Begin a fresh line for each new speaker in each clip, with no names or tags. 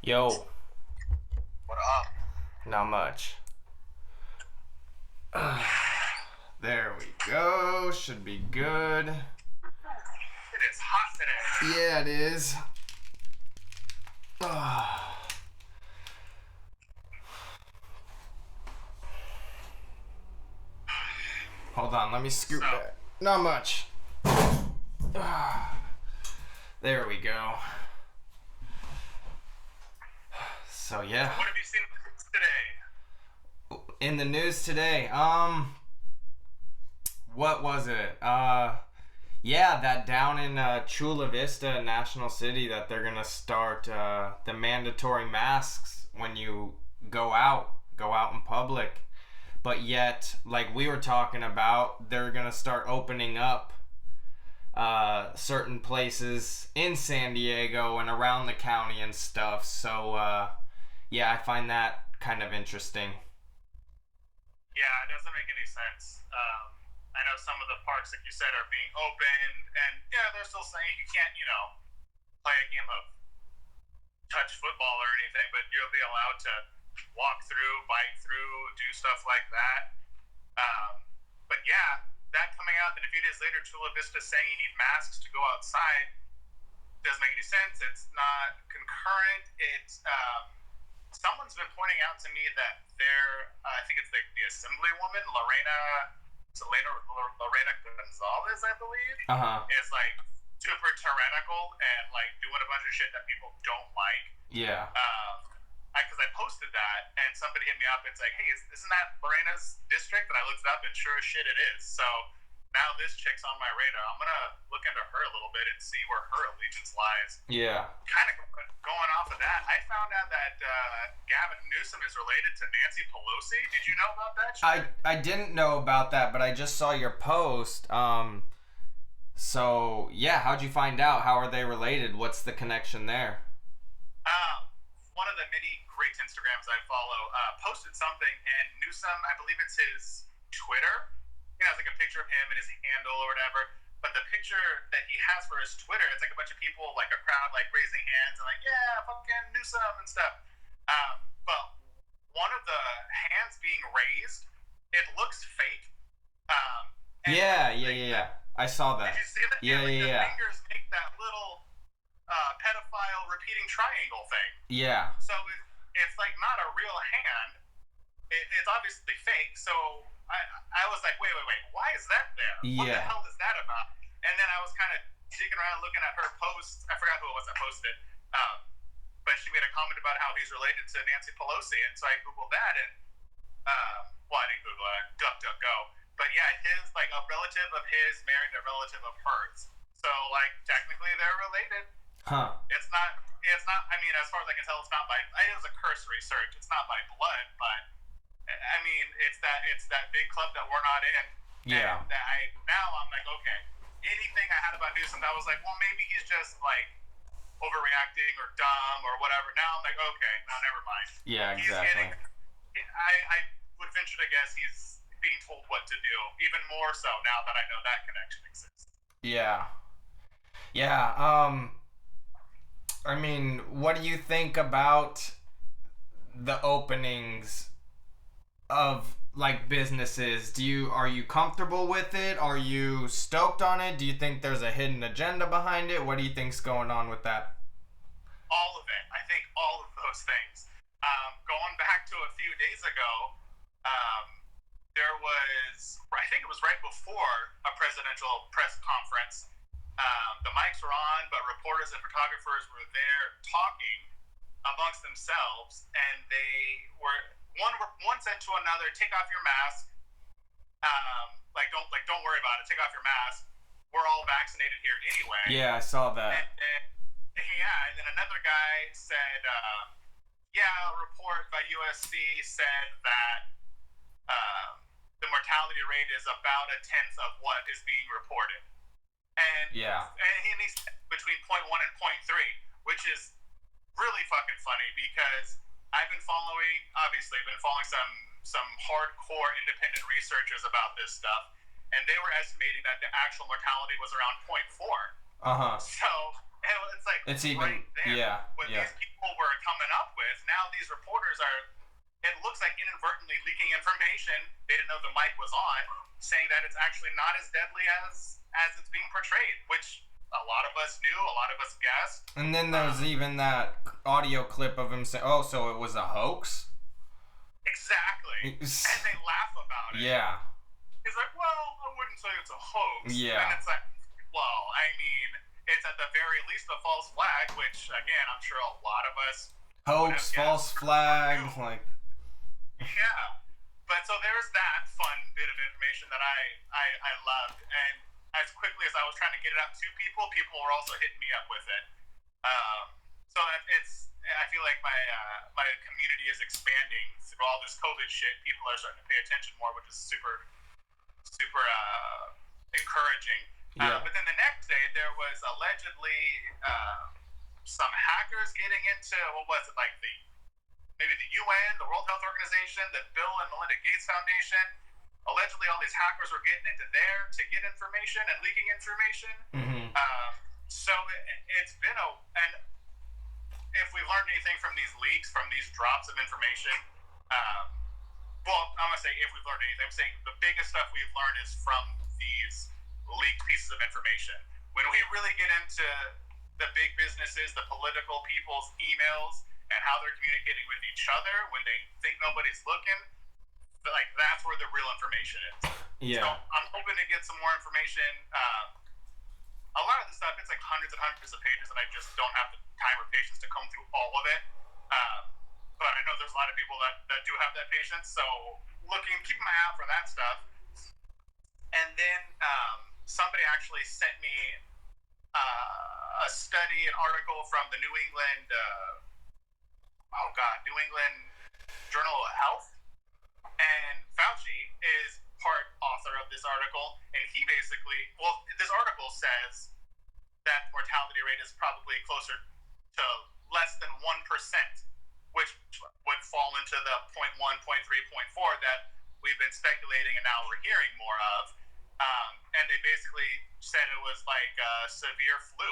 Yo,
What up?
not much. There we go. Should be good.
It is hot today.
Yeah, it is. Hold on, let me scoot
So,
back. Not much. There we go. So yeah,
what have you seen today?
in the news today. What was it? Yeah, that down in Chula Vista, National City, that they're gonna start the mandatory masks when you go out in public. But yet, like we were talking about, they're gonna start opening up certain places in San Diego and around the county and stuff. So yeah, I find that kind of interesting.
Yeah, it doesn't make any sense. I know some of the parks, like you said, are being opened, and yeah, they're still saying you can't, play a game of touch football or anything, but you'll be allowed to walk through, bike through, do stuff like that. But yeah, that coming out, then a few days later, Chula Vista saying you need masks to go outside doesn't make any sense. It's not concurrent. It's someone's been pointing out to me that I think it's the assemblywoman Lorena Gonzalez, I believe,
Uh huh.
is like super tyrannical and like doing a bunch of shit that people don't like.
Yeah.
Because I posted that and somebody hit me up and it's like, hey, isn't that Lorena's district? And I looked it up and sure as shit it is. So now this chick's on my radar. I'm gonna look into her a little bit and see where her allegiance lies.
Yeah.
Kind of going off of that, I found out that Gavin Newsom is related to Nancy Pelosi. Did you know about that?
I didn't know about that, but I just saw your post. So yeah, how'd you find out? How are they related? What's the connection there?
One of the many great Instagrams I follow posted something, and Newsom, I believe it's his Twitter. He has like a picture of him and his handle or whatever. But the picture that he has for his Twitter, it's like a bunch of people, like a crowd, like raising hands and like, yeah, fucking Newsom and stuff. But one of the hands being raised, it looks fake.
Yeah. I saw that.
Did you see that?
Yeah,
like the
yeah.
fingers make that little pedophile repeating triangle thing.
Yeah.
So it's like not a real hand. It's obviously fake. So I was like, wait, why is that there? What the
Yeah.
hell is that about? And then I was kind of digging around looking at her post. I forgot who it was that posted it. But she made a comment about how he's related to Nancy Pelosi. And so I Googled that and, well, I didn't Google it, DuckDuckGo. But yeah, like a relative of his married a relative of hers. So like technically they're related.
Huh.
It's not, I mean, as far as I can tell, it's not by, it was a cursory search. It's not by blood, but I mean, it's that big club that we're not in.
Yeah.
And now I'm like, okay, anything I had about Newsom, I was like, well, maybe he's just like overreacting or dumb or whatever. Now I'm like, okay, no, never mind.
Yeah,
He's
exactly.
I would venture to guess he's being told what to do, even more so now that I know that connection exists.
Yeah. Yeah. I mean, what do you think about the openings of like businesses? Are you comfortable with it? Are you stoked on it? Do you think there's a hidden agenda behind it? What do you think's going on with that?
All of it. I think all of those things. Going back to a few days ago, there was, I think it was right before a presidential press conference. The mics were on, but reporters and photographers were there talking amongst themselves, and they were one said to another, "Take off your mask. Don't worry about it. Take off your mask. We're all vaccinated here anyway."
Yeah, I saw that.
And then another guy said, "Yeah, a report by USC said that the mortality rate is about a tenth of what is being reported." And
Yeah.
and he's between point 0.1 and point 0.3, which is really fucking funny because I've been following some hardcore independent researchers about this stuff, and they were estimating that the actual mortality was around point 0.4.
Uh huh.
So it's like
It's even
right there.
yeah.
When
Yeah.
these people were coming coming up with. Now these reporters are, it looks like inadvertently leaking information. They didn't know the mic was on, saying that it's actually not as deadly as it's being portrayed, which a lot of us knew, a lot of us guessed.
And then there's even that audio clip of him saying, "Oh, so it was a hoax?"
Exactly. And they laugh about it.
Yeah.
He's like, well, I wouldn't say it's a hoax.
Yeah.
And it's like, well, I mean, it's at the very least a false flag, which, again, I'm sure a lot of us...
Hoax, false flag, like...
Yeah. But so there's that fun bit of information that I loved. And as quickly as I was trying to get it out to people were also hitting me up with it. So I feel like my community is expanding through all this COVID shit. People are starting to pay attention more, which is super encouraging.
Yeah.
But then the next day, there was allegedly some hackers getting into, what was it, like maybe the UN, the World Health Organization, the Bill and Melinda Gates Foundation. Allegedly, all these hackers were getting into there to get information and leaking information.
Mm-hmm.
So it's been and if we've learned anything from these leaks, from these drops of information, well, I'm going to say if we've learned anything, I'm saying the biggest stuff we've learned is from these leaked pieces of information. When we really get into the big businesses, the political people's emails, and how they're communicating with each other when they think nobody's looking, like that's where the real information is.
Yeah.
So I'm hoping to get some more information. A lot of the stuff, it's like hundreds and hundreds of pages, and I just don't have the time or patience to comb through all of it. But I know there's a lot of people that do have that patience, so keep my eye out for that stuff. And then somebody actually sent me a study, an article from the New England Journal of Health. And Fauci is part author of this article, and he basically, this article says that mortality rate is probably closer to less than 1%, which would fall into the 0.1, 0.3, 0.4 that we've been speculating and now we're hearing more of. And they basically said it was like a severe flu.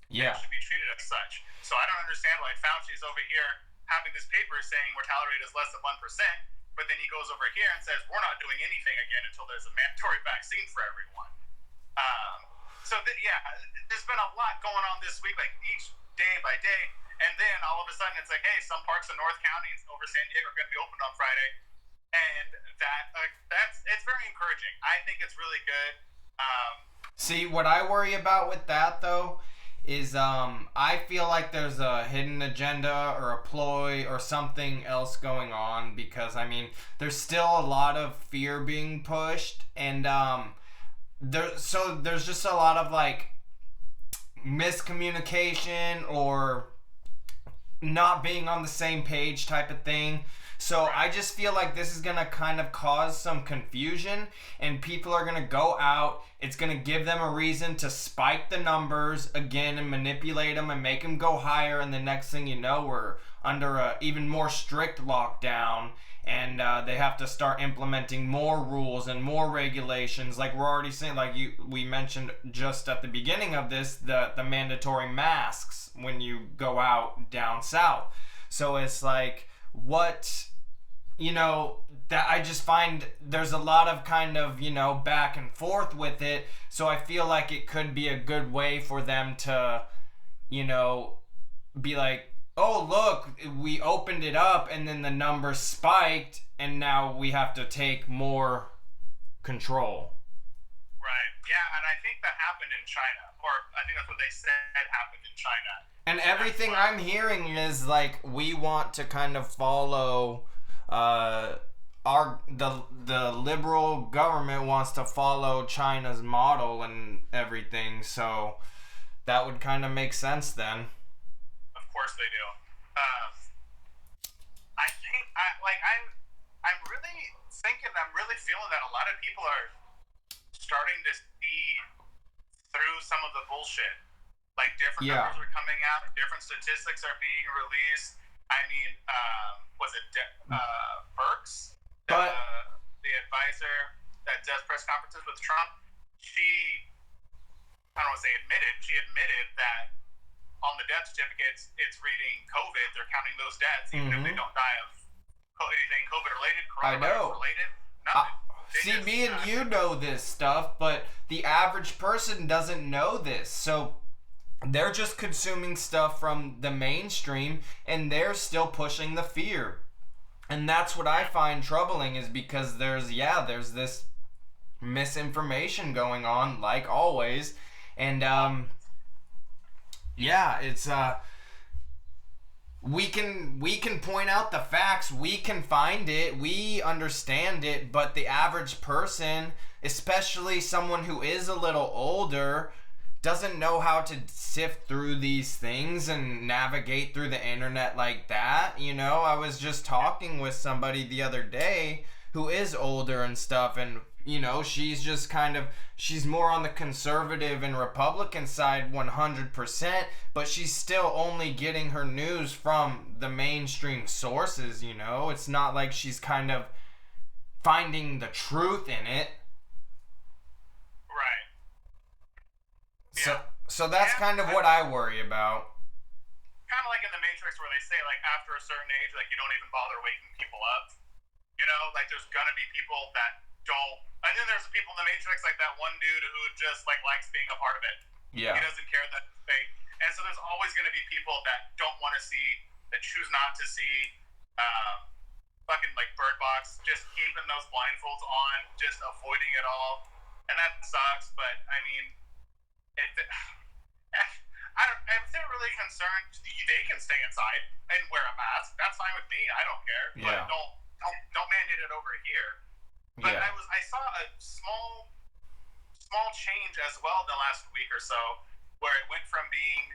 Yeah.
It should be treated as such. So I don't understand why Fauci's over here having this paper saying mortality rate is less than 1%, but then he goes over here and says we're not doing anything again until there's a mandatory vaccine for everyone. There's been a lot going on this week, like each day by day, and then all of a sudden it's like, hey, some parks in North County over San Diego are going to be opened on Friday, and it's very encouraging. I think it's really good.
See, what I worry about with that though is I feel like there's a hidden agenda or a ploy or something else going on, because I mean there's still a lot of fear being pushed, and there's just a lot of like miscommunication or not being on the same page type of thing. So I just feel like this is going to kind of cause some confusion, and people are going to go out. It's going to give them a reason to spike the numbers again and manipulate them and make them go higher. And the next thing you know, we're under a even more strict lockdown, and they have to start implementing more rules and more regulations. Like we're already saying, like we mentioned just at the beginning of this, the mandatory masks when you go out down south. So it's like, what, that I just find there's a lot of kind of, back and forth with it. So I feel like it could be a good way for them to, be like, oh, look, we opened it up and then the numbers spiked and now we have to take more control.
Right. Yeah, and I think that happened in China, or I think that's what they said happened in China.
And everything I'm hearing is like we want to kind of follow the liberal government wants to follow China's model and everything, so that would kind of make sense then.
Of course they do. I think I'm really feeling that a lot of people are starting to see through some of the bullshit. Like different numbers are coming out, different statistics are being released. I mean, was it Birx, the advisor that does press conferences with Trump? She admitted that on the death certificates, it's reading COVID. They're counting those deaths, even if they don't die of anything COVID related, coronavirus related. Nothing.
See, me and you know this stuff, but the average person doesn't know this. So they're just consuming stuff from the mainstream, and they're still pushing the fear. And that's what I find troubling, is because there's this misinformation going on, like always. And it's we can point out the facts, we can find it, we understand it, but the average person, especially someone who is a little older, doesn't know how to sift through these things and navigate through the internet like that. You know, I was just talking with somebody the other day who is older and stuff, and you know, she's just she's more on the conservative and Republican side 100%, but she's still only getting her news from the mainstream sources, you know? It's not like she's kind of finding the truth in it.
Right.
So that's kind of what I worry about.
Kind of like in the Matrix where they say, like, after a certain age, like, you don't even bother waking people up. You know? Like, there's gonna be people that don't. And then there's people in the Matrix, like that one dude who just likes being a part of it.
Yeah.
He doesn't care that it's fake. And so there's always going to be people that don't want to see, that choose not to see, fucking like Bird Box, just keeping those blindfolds on, just avoiding it all. And that sucks. But I mean, if they're really concerned, they can stay inside and wear a mask. That's fine with me. I don't care.
Yeah.
But don't mandate it over here. But yeah. I saw a small change as well in the last week or so, where it went from being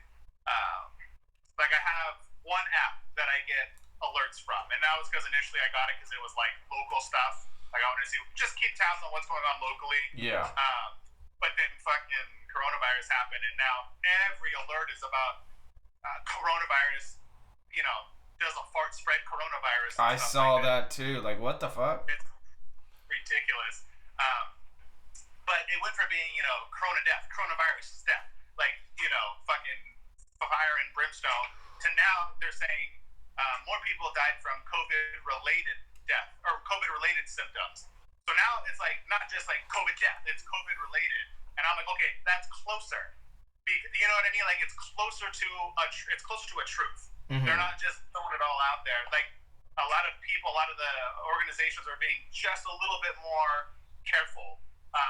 like I have one app that I get alerts from, and that was because initially I got it because it was like local stuff. Like I wanted to see, just keep tabs on what's going on locally.
Yeah.
But then fucking coronavirus happened, and now every alert is about coronavirus. You know, does a fart spread coronavirus?
I saw that too. Like, what the fuck?
It's ridiculous. But it went from being, you know, coronavirus is death, like, you know, fucking fire and brimstone, to now they're saying more people died from COVID-related death or COVID-related symptoms. So now it's like not just like COVID death, it's COVID-related, and I'm like, okay, that's closer. You know what I mean? Like it's closer to a truth. Mm-hmm. They're not just throwing it all out there. Like a lot of people, a lot of the organizations are being just a little bit more careful.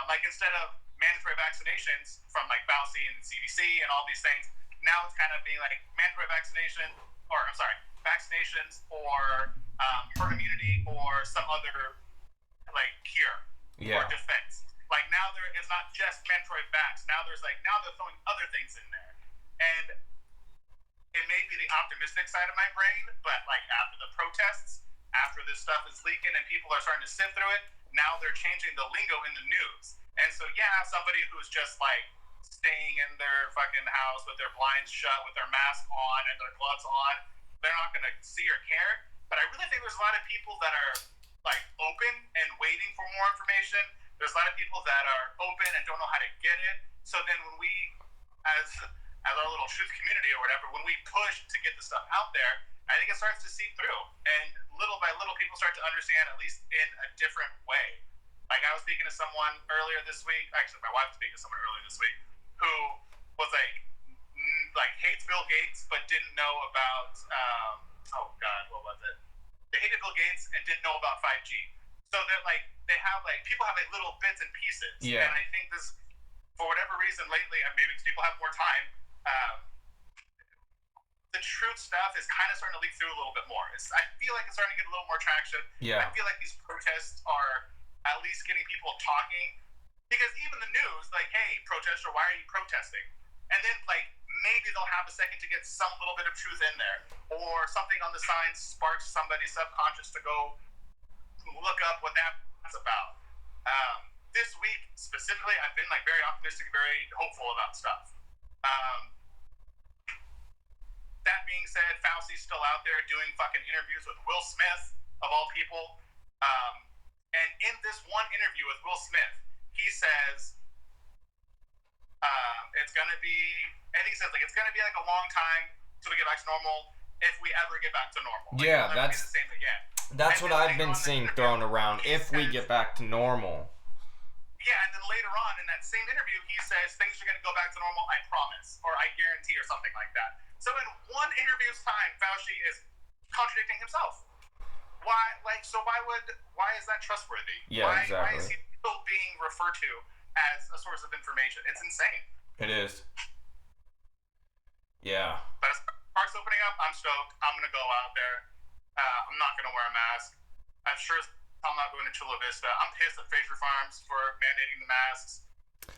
Like instead of mandatory vaccinations from like Fauci and CDC and all these things, now it's kind of being like mandatory vaccinations or herd immunity or some other like cure or defense. Like now it's not just mandatory vax. Now they're throwing other things in there, and it may be the optimistic side of my brain, but like after the protests, after this stuff is leaking and people are starting to sift through it, now they're changing the lingo in the news. And so somebody who's just like staying in their fucking house with their blinds shut, with their mask on and their gloves on, they're not gonna see or care. But I really think there's a lot of people that are like open and waiting for more information. There's a lot of people that are open and don't know how to get it. So then when we, as our little truth community or whatever, when we push to get the stuff out there, I think it starts to seep through. And little by little, people start to understand, at least in a different way. Like I was speaking to someone earlier this week, actually my wife was speaking to someone earlier this week, who was like hates Bill Gates, but didn't know about, what was it? They hated Bill Gates and didn't know about 5G. So they're like, people have like little bits and pieces.
Yeah.
And I think this, for whatever reason lately, and maybe people have more time, the truth stuff is kind of starting to leak through a little bit more. I feel like it's starting to get a little more traction.
Yeah.
I feel like these protests are at least getting people talking. Because even the news, like, hey, protester, why are you protesting? And then, like, maybe they'll have a second to get some little bit of truth in there. Or something on the sign sparks somebody's subconscious to go look up what that's about. This week, specifically, I've been, like, very optimistic, very hopeful about stuff. That being said, Fauci's still out there doing fucking interviews with Will Smith, of all people. And in this one interview with Will Smith, he says, it it's going to be, I think he says, like, it's going to be like a long time till we get back to normal if we ever get back to normal. Like,
Yeah,
it'll never be the same again.
That's what I've been seeing thrown around, if we get back to normal.
Yeah, and then later on in that same interview, he says things are going to go back to normal, I promise, or I guarantee, or something like that. So in one interview's time, Fauci is contradicting himself. Why is that trustworthy?
Yeah, exactly.
Why is he still being referred to as a source of information? It's insane.
It is. Yeah.
But as parks opening up, I'm stoked. I'm going to go out there. I'm not going to wear a mask. I'm sure I'm not going to Chula Vista. I'm pissed at Fraser Farms for mandating the masks.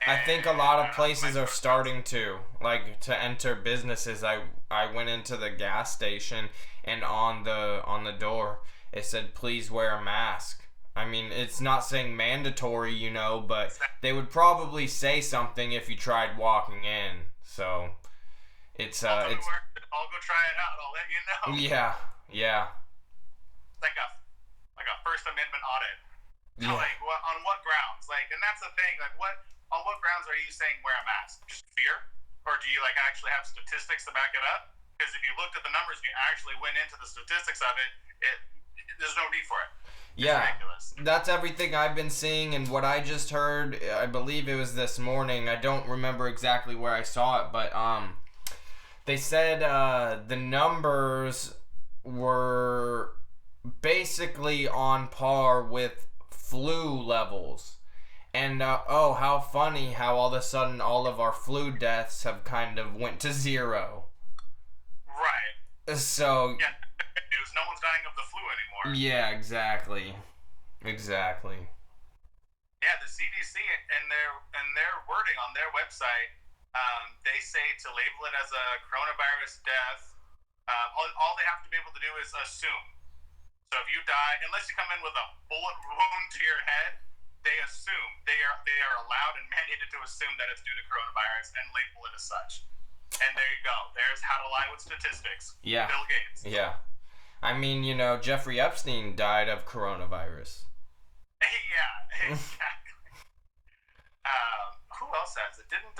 I think a lot of places are starting to, like, to enter businesses. I went into the gas station, and on the door it said, "Please wear a mask." I mean, it's not saying mandatory, you know, but they would probably say something if you tried walking in. So it's
I'll go try it out. I'll let you know.
Yeah.
Like a First Amendment audit.
Yeah.
Like, on what grounds? Like, and that's the thing. Like, on what grounds are you saying wear a mask? Just fear, or do you like actually have statistics to back it up? Because if you looked at the numbers and you actually went into the statistics of it, there's no need for it.
Yeah, that's everything I've been seeing, and what I just heard, I believe it was this morning, I don't remember exactly where I saw it, but they said the numbers were basically on par with flu levels. And oh, how funny how all of a sudden all of our flu deaths have kind of went to zero.
Right.
So
yeah, news. No one's dying of the flu anymore.
Yeah, exactly.
Yeah, the CDC and their wording on their website, they say to label it as a coronavirus death. All they have to be able to do is assume. So if you die, unless you come in with a bullet wound to your head, they assume they are allowed and mandated to assume that it's due to coronavirus and label it as such. And there you go. There's how to lie with statistics.
Yeah.
Bill Gates.
Yeah. I mean, you know, Jeffrey Epstein died of coronavirus.
Yeah, exactly. Who else has it? Didn't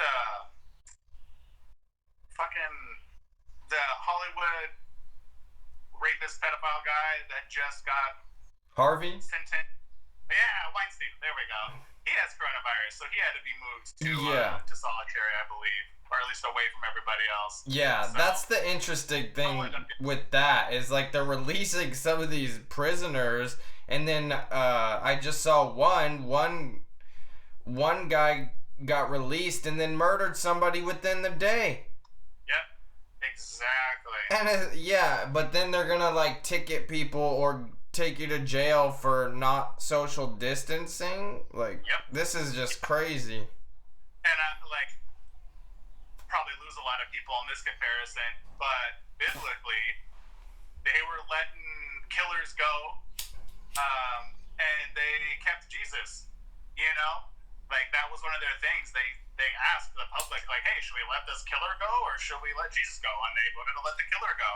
fucking the Hollywood rapist pedophile guy that just got
Harvey?
sentenced? Yeah, Weinstein. There we go. He has coronavirus, so he had to be moved to solitary, I believe, or at least away from everybody else.
Yeah, so, that's the interesting thing with that is like they're releasing some of these prisoners, and then I just saw one guy got released and then murdered somebody within the day.
Yep, exactly.
And but then they're gonna like ticket people or take you to jail for not social distancing. Like, This is just crazy.
And probably lose a lot of people in this comparison, but biblically, they were letting killers go, and they kept Jesus. You know, like that was one of their things. They asked the public, like, "Hey, should we let this killer go, or should we let Jesus go?" And they voted to let the killer go.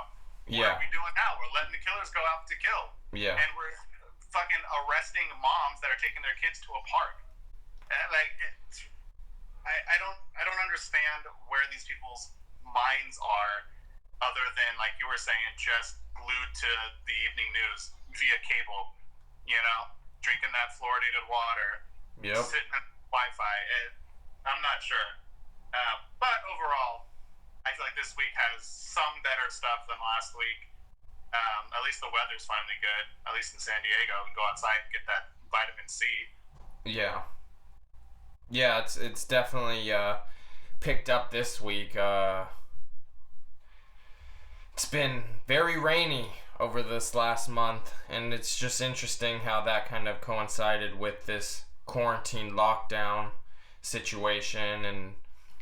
Yeah.
What are we doing now? We're letting the killers go out to kill.
Yeah.
And we're fucking arresting moms that are taking their kids to a park. I don't understand where these people's minds are, other than like you were saying, just glued to the evening news via cable. You know, drinking that fluoridated water.
Yep.
Sitting on Wi-Fi. I'm not sure, but overall, I feel like this week has some better stuff than last week. At least the weather's finally good. At least in San Diego, we can go outside and get that vitamin C.
Yeah. Yeah, it's definitely picked up this week. It's been very rainy over this last month, and it's just interesting how that kind of coincided with this quarantine lockdown situation. And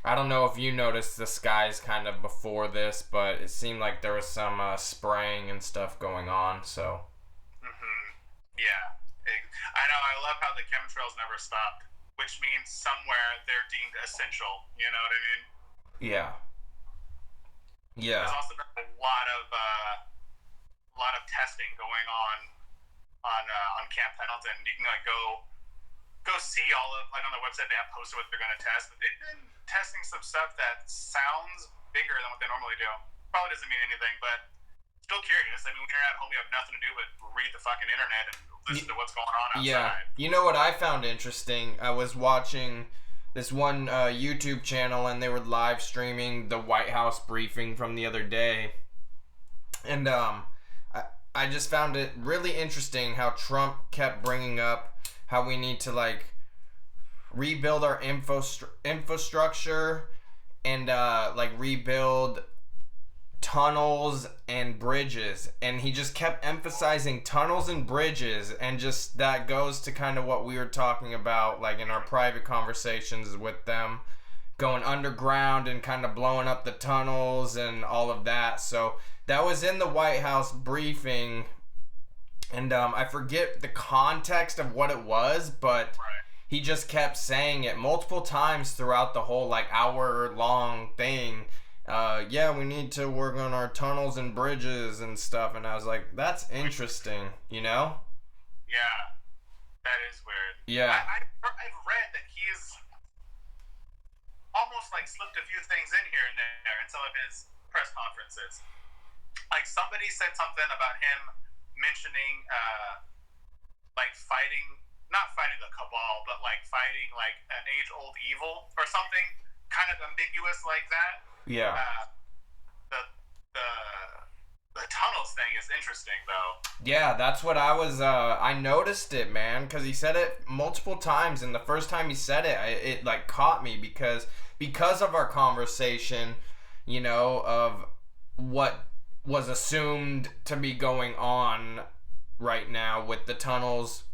I don't know if you noticed the skies kind of before this, but it seemed like there was some spraying and stuff going on, so.
Yeah. I know, I love how the chemtrails never stopped, which means somewhere they're deemed essential, you know what I mean?
Yeah. Yeah.
There's also been a lot of testing going on Camp Pendleton. You can like go go see all of, like, on their website they have posted what they're going to test, but they've been testing some stuff that sounds bigger than what they normally do. Probably doesn't mean anything, but still curious. I mean, when you're at home, you have nothing to do but read the fucking internet and listen to what's going on outside.
Yeah. You know what I found interesting? I was watching this one YouTube channel, and they were live streaming the White House briefing from the other day. And I just found it really interesting how Trump kept bringing up how we need to, like, rebuild our infrastructure and like rebuild tunnels and bridges, and he just kept emphasizing tunnels and bridges, and just that goes to kind of what we were talking about, like, in our private conversations with them, going underground and kind of blowing up the tunnels and all of that. So that was in the White House briefing, and I forget the context of what it was, but he just kept saying it multiple times throughout the whole, like, hour-long thing. Yeah, we need to work on our tunnels and bridges and stuff. And I was like, that's interesting, you know?
Yeah, that is weird.
Yeah.
I've read that he's almost, like, slipped a few things in here and there in some of his press conferences. Like, somebody said something about him mentioning, like, not fighting the cabal, but, like, fighting, like, an age-old evil or something kind of ambiguous like that.
Yeah.
The tunnels thing is interesting, though.
Yeah, that's what I was, I noticed it, man, because he said it multiple times, and the first time he said it, it like, caught me, because of our conversation, you know, of what was assumed to be going on right now with the tunnels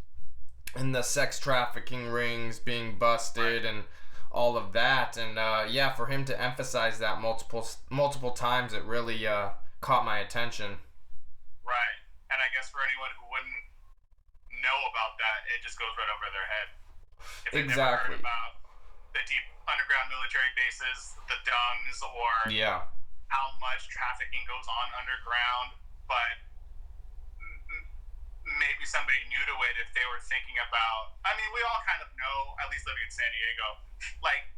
and the sex trafficking rings being busted, and all of that. And yeah, for him to emphasize that multiple times, it really caught my attention.
Right. And I guess for anyone who wouldn't know about that, it just goes right over their head. If they've never heard about the deep underground military bases, the DUMBs, or how much trafficking goes on underground, but maybe somebody new to it, if they were thinking about, I mean, we all kind of know, at least living in San Diego, like,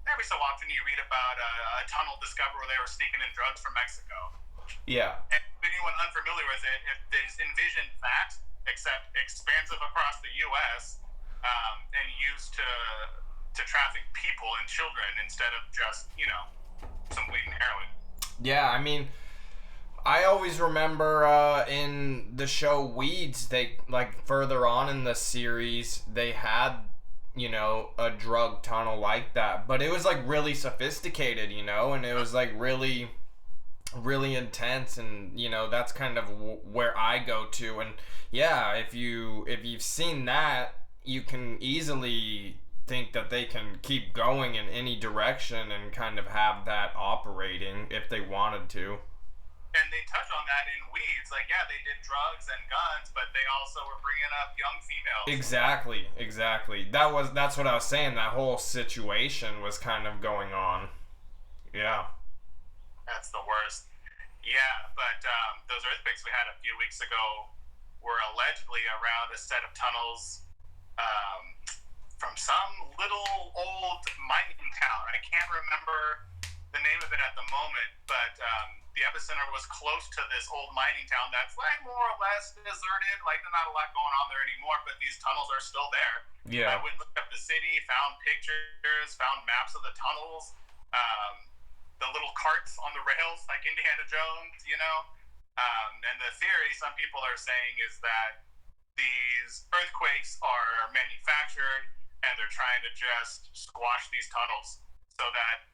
every so often you read about a tunnel discovered where they were sneaking in drugs from Mexico.
Yeah.
And anyone unfamiliar with it, if they just envision that, except expansive across the U.S., and used to traffic people and children instead of just, you know, some weed and heroin.
Yeah, I mean, I always remember in the show Weeds, they, like, further on in the series, they had, you know, a drug tunnel like that, but it was, like, really sophisticated, you know, and it was, like, really, really intense, and, you know, that's kind of where I go to. And yeah, if you've seen that, you can easily think that they can keep going in any direction and kind of have that operating if they wanted to.
And they touch on that in Weeds. Like, yeah, they did drugs and guns, but they also were bringing up young females.
Exactly. That's what I was saying. That whole situation was kind of going on. Yeah.
That's the worst. Yeah, but those earthquakes we had a few weeks ago were allegedly around a set of tunnels from some little old mining town. I can't remember the name of it at the moment, but the epicenter was close to this old mining town that's, like, more or less deserted. Like, there's not a lot going on there anymore, but these tunnels are still there.
Yeah.
I went and looked up the city, found pictures, found maps of the tunnels, the little carts on the rails, like Indiana Jones, you know? And the theory some people are saying is that these earthquakes are manufactured, and they're trying to just squash these tunnels so that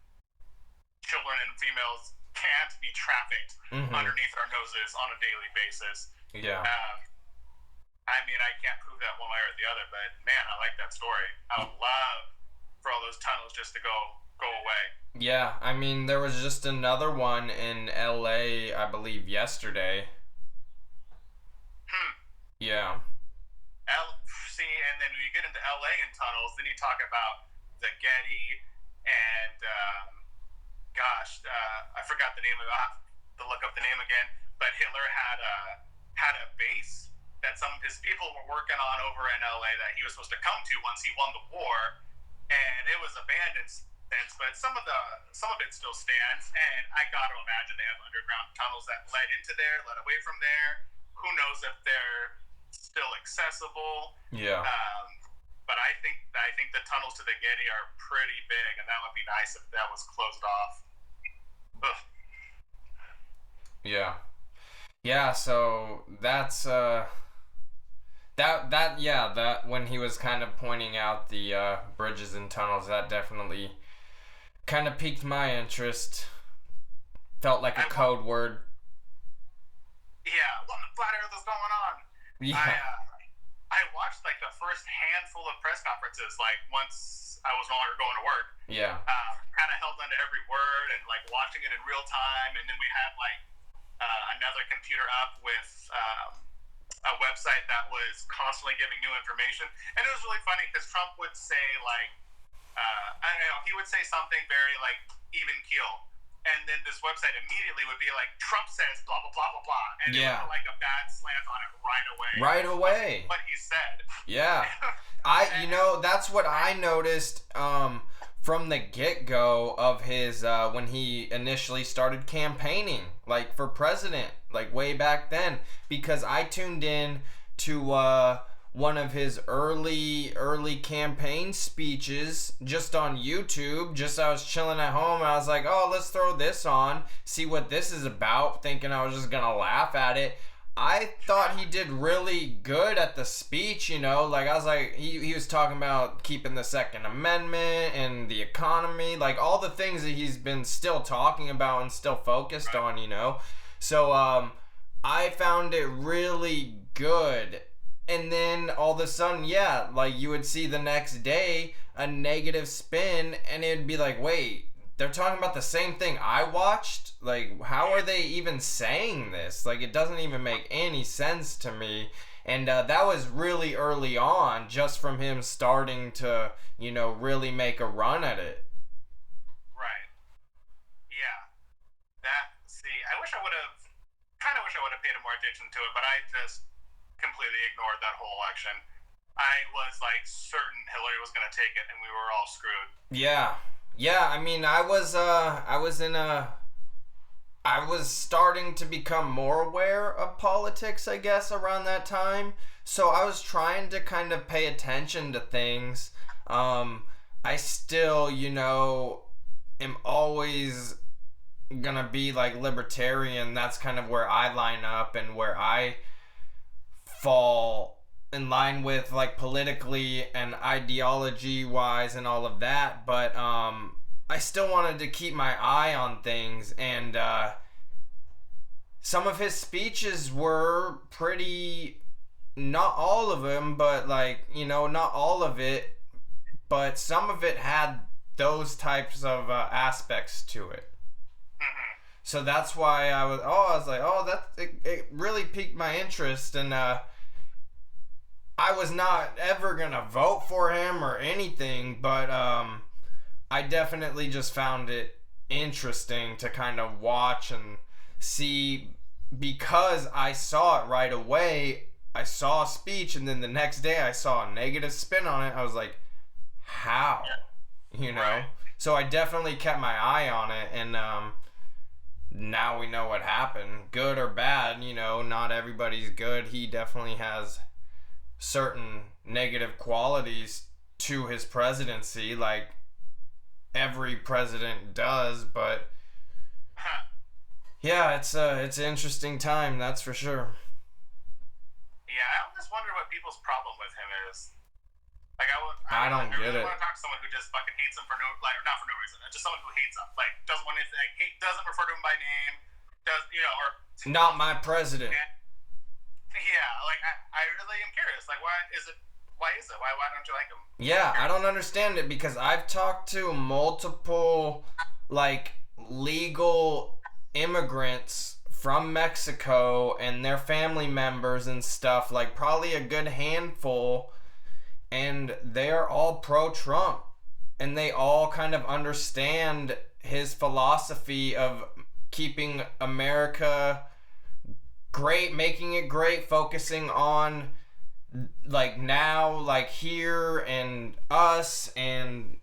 children and females can't be trafficked underneath our noses on a daily basis.
Yeah.
I mean, I can't prove that one way or the other, but man, I like that story. I would love for all those tunnels just to go away.
Yeah, I mean, there was just another one in LA, I believe, yesterday. Yeah.
See, and then when you get into LA and tunnels, then you talk about the Getty and I forgot the name of it. I'll have to look up the name again. But Hitler had a base that some of his people were working on over in LA that he was supposed to come to once he won the war, and it was abandoned since. But some of it still stands, and I got to imagine they have underground tunnels that led into there, led away from there. Who knows if they're still accessible?
Yeah.
But I think the tunnels to the Getty are pretty big, and that would be nice if that was closed off. Ugh.
Yeah. Yeah, so that's that when he was kind of pointing out the bridges and tunnels, that definitely kind of piqued my interest. Felt like a code word.
Yeah, what the flat earth is going on?
Yeah.
I watched like the first handful of press conferences, like once I was no longer going to work.
Yeah.
Kind of held onto every word and like watching it in real time, and then we had like another computer up with a website that was constantly giving new information, and it was really funny because Trump would say like, I don't know, he would say something very like even keel, and then this website immediately would be like, Trump says blah blah blah blah blah, and it would put like a bad slant on it right away.
Right away.
What he said.
Yeah. That's what I noticed from the get-go of his when he initially started campaigning like for president, like way back then, because I tuned in to one of his early campaign speeches just on YouTube. I was chilling at home and I was like, oh, let's throw this on, see what this is about, thinking I was just gonna laugh at it. I thought he did really good at the speech, you know, like I was like, he was talking about keeping the Second Amendment and the economy, like all the things that he's been still talking about and still focused on, you know. So I found it really good. And then all of a sudden, yeah, like you would see the next day a negative spin and it'd be like, wait, they're talking about the same thing I watched? Like, how are they even saying this? Like, it doesn't even make any sense to me. And that was really early on, just from him starting to, you know, really make a run at it.
Right. Yeah. I wish I would have paid more attention to it, but I just completely ignored that whole election. I was, like, certain Hillary was going to take it, and we were all screwed.
Yeah. Yeah, I mean, I was starting to become more aware of politics, I guess, around that time. So I was trying to kind of pay attention to things. I still, you know, am always gonna be like libertarian. That's kind of where I line up and where I fall in line with, like, politically and ideology wise and all of that, but I still wanted to keep my eye on things, and some of his speeches were pretty, not all of them, but like, you know, not all of it, but some of it had those types of aspects to it. So that's why I was like, it really piqued my interest, and I was not ever gonna vote for him or anything, but I definitely just found it interesting to kind of watch and see, because I saw it right away. I saw a speech, and then the next day I saw a negative spin on it. I was like, how? You know? Right. So I definitely kept my eye on it, and now we know what happened. Good or bad, you know, not everybody's good. He definitely has certain negative qualities to his presidency, like every president does, but yeah, it's an interesting time, that's for sure.
Yeah, I always wonder what people's problem with him is. Like,
I don't get
really
it.
want to talk to someone who just fucking hates him for no, like, not for no reason, just someone who hates him, like, doesn't want to, like, doesn't refer to him by name, does, you know, or
not my president.
Yeah, like, I really am curious. Like, why is it? Why don't you like him?
Yeah, I don't understand it, because I've talked to multiple, like, legal immigrants from Mexico and their family members and stuff, like, probably a good handful, and they're all pro-Trump, and they all kind of understand his philosophy of keeping America great, making it great, focusing on like now, like here and us, and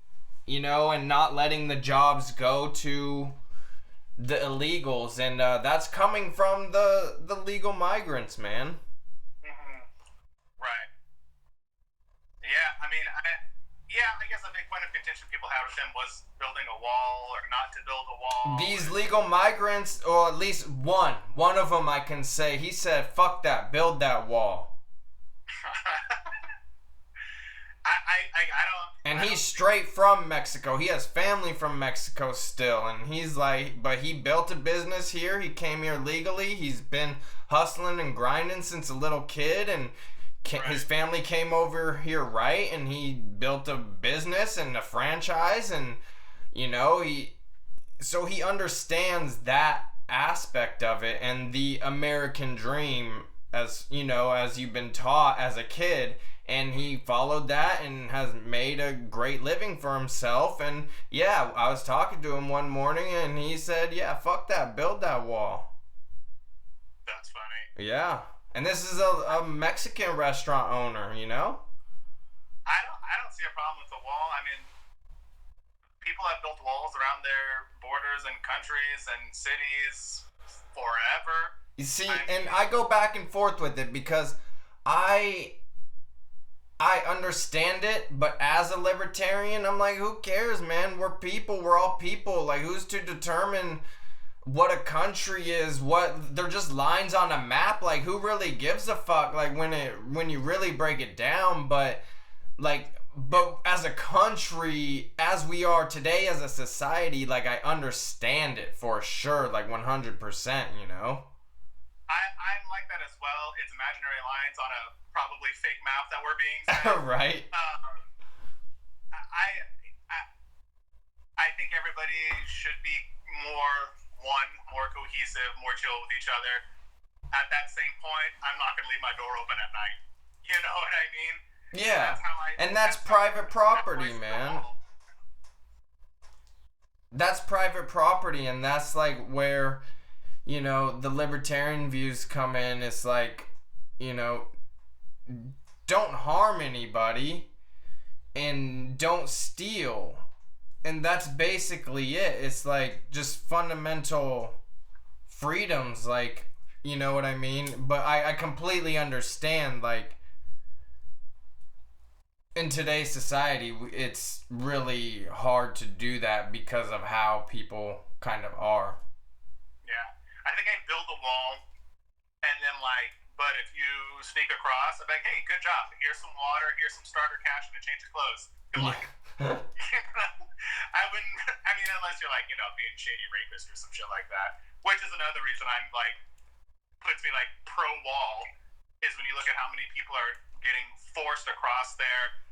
you know, and not letting the jobs go to the illegals, and that's coming from the legal migrants, man.
Hmm. Right. Yeah, I mean, I guess a big point of contention people had with him was building a wall or not to build a wall.
These legal migrants, or at least one of them, I can say, he said, "Fuck that, build that wall."
I don't.
And
I
he's
don't,
straight from Mexico. He has family from Mexico still, and he's like, but he built a business here. He came here legally. He's been hustling and grinding since a little kid, and his family came over here right, and he built a business and a franchise, and you know, he understands that aspect of it and the American dream, as you know, as you've been taught as a kid, and he followed that and has made a great living for himself. And yeah, I was talking to him one morning and he said, "Yeah, fuck that, build that wall."
That's funny.
Yeah. And this is a Mexican restaurant owner, you know?
I don't see a problem with the wall. I mean, people have built walls around their borders and countries and cities forever.
You see, and I go back and forth with it because I understand it, but as a libertarian, I'm like, who cares, man? We're people. We're all people. Like, who's to determine what a country is? What, they're just lines on a map. Like, who really gives a fuck? Like, when you really break it down, but as a country, as we are today, as a society, like, I understand it for sure, like 100%, you know?
I'm like that as well. It's imaginary lines on a probably fake map that we're being sent.
Right.
I think everybody should be more cohesive, more chill with each other. At that same point, I'm not going to leave my door open at night. You know what I mean?
Yeah. That's private property, man. That's private property, and that's like where, you know, the libertarian views come in. It's like, you know, don't harm anybody and don't steal. And that's basically it. It's like just fundamental freedoms, like, you know what I mean? But I completely understand, like, in today's society, it's really hard to do that because of how people kind of are.
Yeah. I think I'd build a wall, and then, like, but if you sneak across, I'd be like, hey, good job. Here's some water, here's some starter cash, and a change of clothes. Good luck. I wouldn't, I mean, unless you're, like, you know, being shady rapist or some shit like that, which is another reason I'm, like, puts me, like, pro-wall, is when you look at how many people are getting forced across there,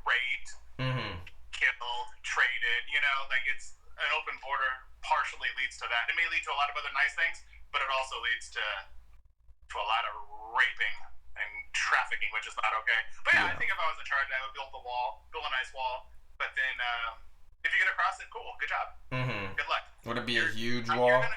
raped, killed, traded, you know, like, it's an open border partially leads to that. It may lead to a lot of other nice things, but it also leads to a lot of raping and trafficking, which is not okay. But yeah, I think if I was in charge, I would build a wall, build a nice wall, but then if you get across it, cool, good job. Good luck.
Would it be a huge wall?
You're gonna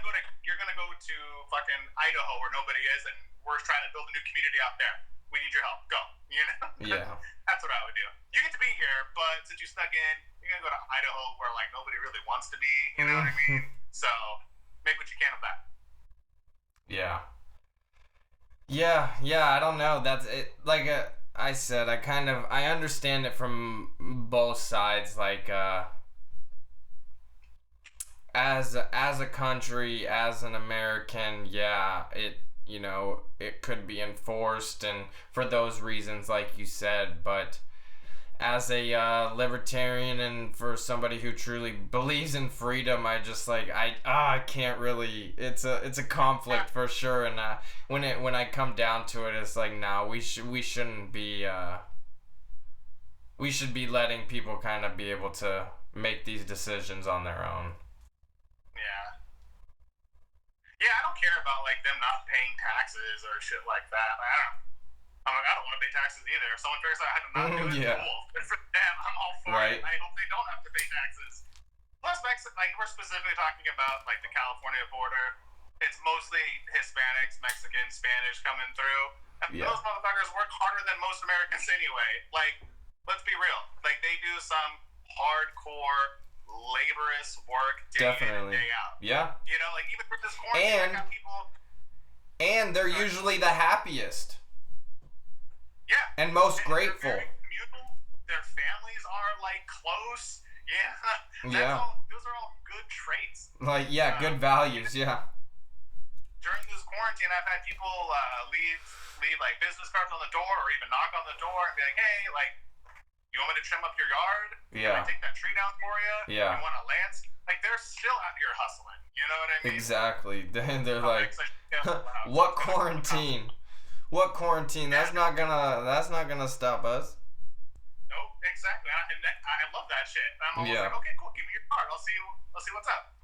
go to fucking Idaho where nobody is, and we're trying to build a new community out there. We need your help. Go. You know?
Yeah.
That's what I would do. You get to be here, but since you snuck in, you're gonna go to Idaho where, like, nobody really wants to be. You know what I mean? So make what you can of that.
Yeah. I don't know. That's it. Like I said, I understand it from both sides. Like, as a country, as an American, yeah, you know, it could be enforced, and for those reasons, like you said, but as a libertarian and for somebody who truly believes in freedom, I just like I can't really. It's a conflict for sure, and when I come down to it, it's like, no, we shouldn't be. We should be letting people kind of be able to make these decisions on their own.
Yeah, I don't care about, like, them not paying taxes or shit like that. I don't want to pay taxes either. If someone figures out how to not do it, cool. Good for them. I'm all for it. I hope they don't have to pay taxes. Plus, like, we're specifically talking about, like, the California border. It's mostly Hispanics, Mexicans, Spanish coming through. And
Yeah.
those motherfuckers work harder than most Americans anyway. Like, let's be real. Like, they do some hardcore, laborious work day in and
Definitely.
day out.
Yeah.
You know, like, even for this quarantine, I got people...
And they're usually the happiest.
Yeah.
And most
And
grateful.
they're very communal. Their families are, like, close. Yeah.
Yeah.
Those are all good traits.
Like, yeah, good values, yeah.
During this quarantine, I've had people leave like business cards on the door, or even knock on the door and be like, "Hey, like, you want me to trim up your yard?
Yeah.
Can I take that tree down for you?
Yeah.
You want a lance?" Like, they're still out here hustling. You know what I mean?
Exactly. Then they're like,
Wow.
what quarantine? What quarantine? That's not gonna stop us.
Nope, exactly. I love that shit. I'm always
Yeah.
like, okay, cool. Give me your card. I'll see what's up.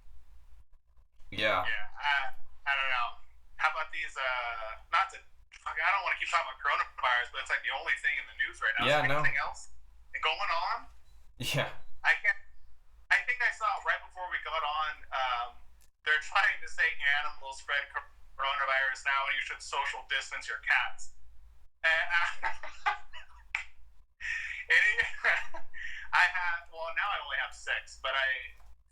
Yeah.
Yeah. I don't know. How about these? Not to. I don't want to keep talking about coronavirus, but it's like the only thing in the news right now.
Yeah,
Is there
no.
anything else going on?
Yeah.
I can't. I think I saw right before we got on. They're trying to say animals spread coronavirus now, and you should social distance your cats. And I have. Well, now I only have 6, but I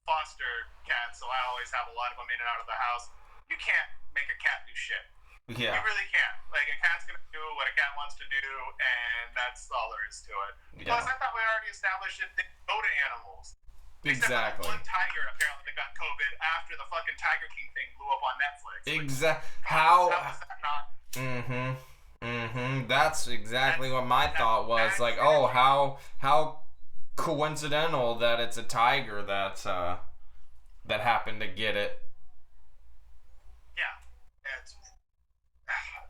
fostered cats, so I always have a lot of them in and out of the house. You can't make a cat do shit.
Yeah.
You really can't. Like, a cat's gonna do what a cat wants to do, and that's all there is to it.
Yeah.
Plus, I thought we already established it. They go to animals. Except
Exactly.
one tiger apparently got COVID after the fucking Tiger King thing blew up on Netflix.
How
is that not?
That's exactly what my thought was. Like, oh, how coincidental that it's a tiger that happened to get it.
Yeah.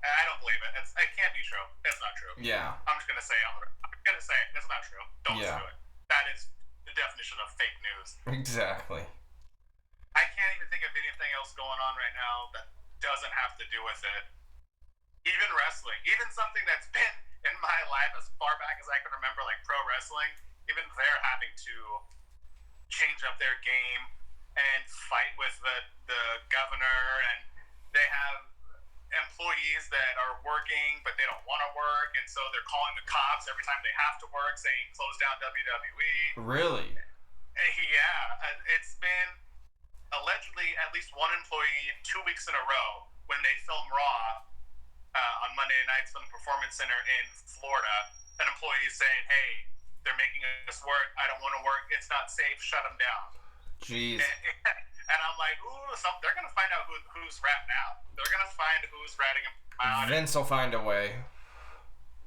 I don't believe it. It can't be true. It's not true.
Yeah.
I'm just gonna say I'm gonna say it. It's not true. Don't listen to it. That is the definition of fake news.
Exactly.
I can't even think of anything else going on right now that doesn't have to do with it. Even wrestling, even something that's been in my life as far back as I can remember, like pro wrestling, even they're having to change up their game and fight with the governor, and they have employees that are working but they don't want to work, and so they're calling the cops every time they have to work, saying close down WWE.
Really?
Yeah, it's been allegedly at least one employee 2 weeks in a row when they film Raw on Monday nights from the Performance Center in Florida. An employee is saying, "Hey, they're making us work. I don't want to work. It's not safe. Shut them down."
Jeez.
And I'm like, ooh, they're gonna find out who's ratting out. They're gonna find who's ratting them out.
Vince will find a way.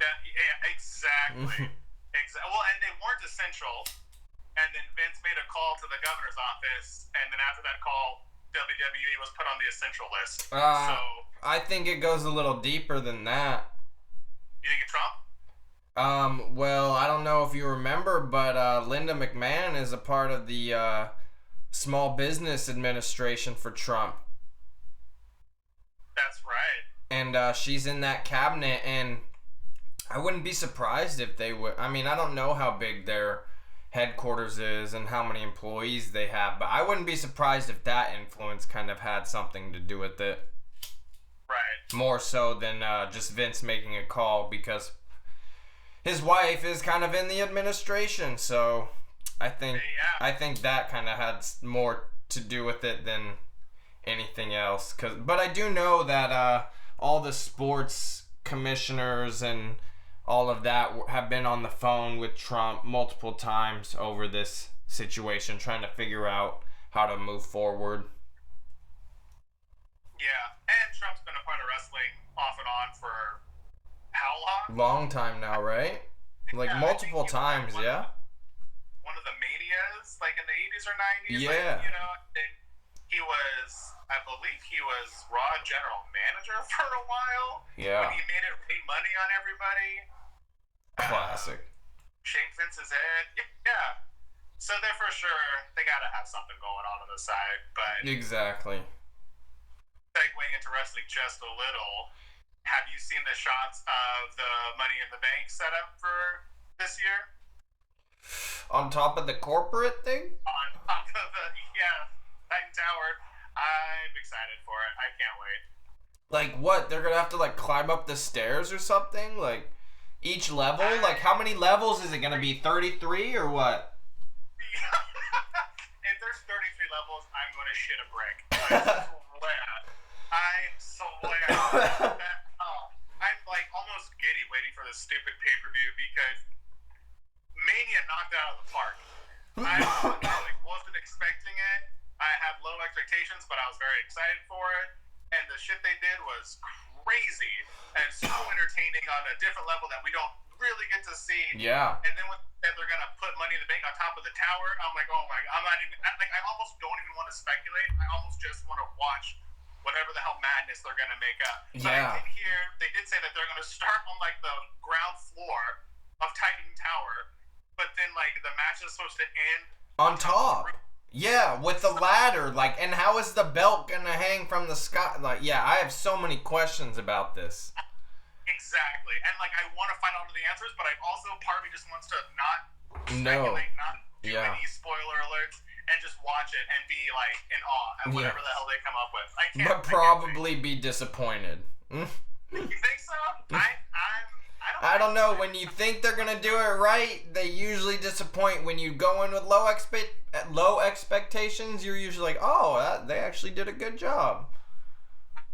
Yeah, exactly. Well, and they weren't essential. And then Vince made a call to the governor's office, and then after that call, WWE was put on the essential list. So
I think it goes a little deeper than that.
you think it's Trump?
Well, I don't know if you remember, but Linda McMahon is a part of the Small Business Administration for Trump.
That's right.
And she's in that cabinet, and I wouldn't be surprised if they would. I mean, I don't know how big their headquarters is and how many employees they have, but I wouldn't be surprised if that influence kind of had something to do with it.
Right.
More so than just Vince making a call, because his wife is kind of in the administration, so I think that kind of had more to do with it than anything else. But I do know that all the sports commissioners and all of that have been on the phone with Trump multiple times over this situation, trying to figure out how to move forward.
Yeah, and Trump's been a part of wrestling off and on for how long?
Long time now, right? Like multiple times, yeah.
One of the manias, like in the 80s or 90s.
Yeah.
Like, and I believe he was Raw general manager for a while.
Yeah.
When he made it rain money on everybody.
Classic.
Shake Vince's head. Yeah. So they're for sure, they gotta have something going on the side. But
Exactly.
segueing into wrestling just a little, have you seen the shots of the Money in the Bank setup for this year?
On top of the corporate thing?
On top of the Titan Tower. I'm excited for it. I can't wait.
Like what? They're gonna have to like climb up the stairs or something? Like each level? Like how many levels is it gonna be? 33 or what?
If there's 33 levels, I'm gonna shit a brick. I swear. I'm like almost giddy waiting for this stupid pay-per-view because Mania knocked it out of the park. I wasn't expecting it. I had low expectations, but I was very excited for it. And the shit they did was crazy and so entertaining on a different level that we don't really get to see.
Yeah.
And then when they're gonna put Money in the Bank on top of the tower, I'm like, oh my! I'm not even like I almost don't even want to speculate. I almost just want to watch whatever the hell madness they're gonna make up. So
Yeah.
I did hear they did say that they're gonna start on like the ground floor of Titan Tower, but then like the match is supposed to end
On top. Yeah, with the ladder, like, and how is the belt gonna hang from the sky? Like, yeah, I have so many questions about this.
Exactly, and like I want to find out the answers, but I also part of me just wants to not
No.
speculate, not do
Yeah.
any spoiler alerts, and just watch it and be like in awe at whatever the hell they come up with. I can't.
But probably be disappointed.
You think so?
I don't know. When you think they're gonna do it right, they usually disappoint. When you go in with low expectations, you're usually like, oh, they actually did a good job.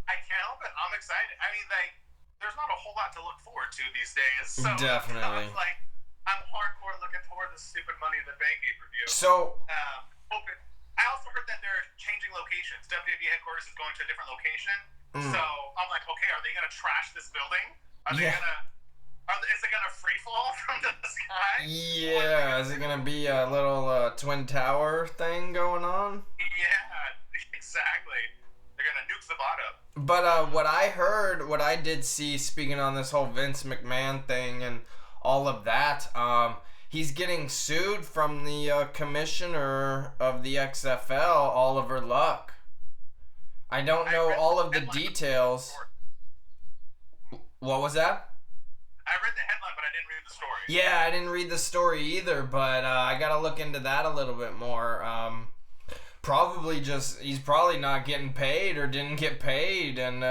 I can't help it. I'm excited. I mean, like, there's not a whole lot to look forward to these days. So
Definitely.
Like, I'm hardcore looking forward to stupid Money in the Bank pay-per-view.
So,
Hoping. I also heard that they're changing locations. WWE headquarters is going to a different location. So I'm like, okay, are they gonna trash this building? Are they gonna? Is it gonna free fall from the sky?
yeah, is it gonna be a little Twin Tower thing going on?
Yeah, exactly. They're gonna nuke the bottom.
But what I heard, what I did see, speaking on this whole Vince McMahon thing and all of that, he's getting sued from the commissioner of the XFL, Oliver Luck. I don't know all of the details. What was that?
I read the headline, but I didn't read the story.
Yeah, I didn't read the story either, but I gotta look into that a little bit more. Probably just, he's probably not getting paid or didn't get paid, and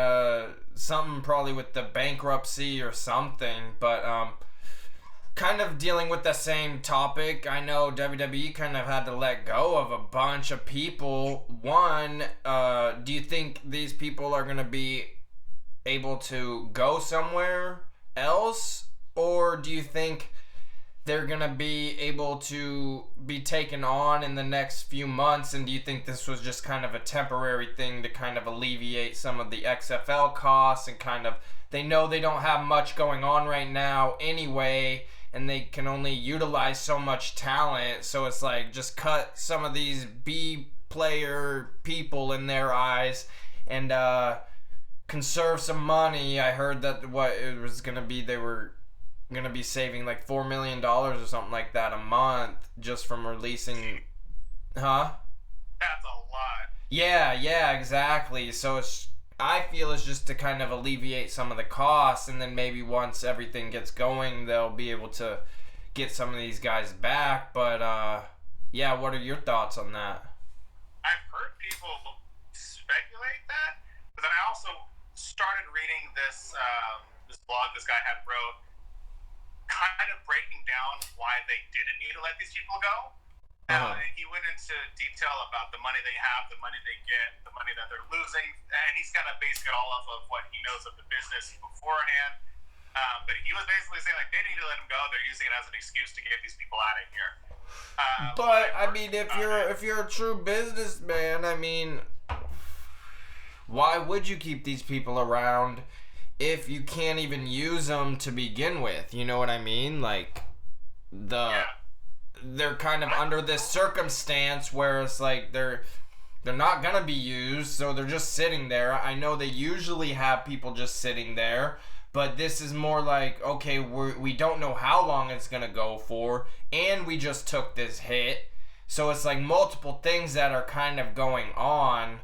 something probably with the bankruptcy or something, but kind of dealing with the same topic. I know WWE kind of had to let go of a bunch of people. One, do you think these people are gonna be able to go somewhere else, or do you think they're gonna be able to be taken on in the next few months, and do you think this was just kind of a temporary thing to kind of alleviate some of the XFL costs, and kind of, they know they don't have much going on right now anyway, and they can only utilize so much talent, so it's like, just cut some of these B player people in their eyes and conserve some money. I heard that what it was gonna be, they were gonna be saving like $4 million or something like that a month just from releasing. Huh?
That's a lot.
Yeah, exactly. So I feel it's just to kind of alleviate some of the costs, and then maybe once everything gets going, they'll be able to get some of these guys back. But yeah, what are your thoughts on that?
I've heard people speculate that, but then I also started reading this this blog this guy had wrote, kind of breaking down why they didn't need to let these people go. And he went into detail about the money they have, the money they get, the money that they're losing, and he's kind of basing it all off of what he knows of the business beforehand. But he was basically saying, like, they need to let them go. They're using it as an excuse to get these people out of here.
But I mean, if you're a true businessman, I mean, why would you keep these people around if you can't even use them to begin with? You know what I mean? Like, they're kind of under this circumstance where it's like they're not gonna be used, so they're just sitting there. I know they usually have people just sitting there, but this is more like, okay, we don't know how long it's gonna go for, and we just took this hit, so it's like multiple things that are kind of going on.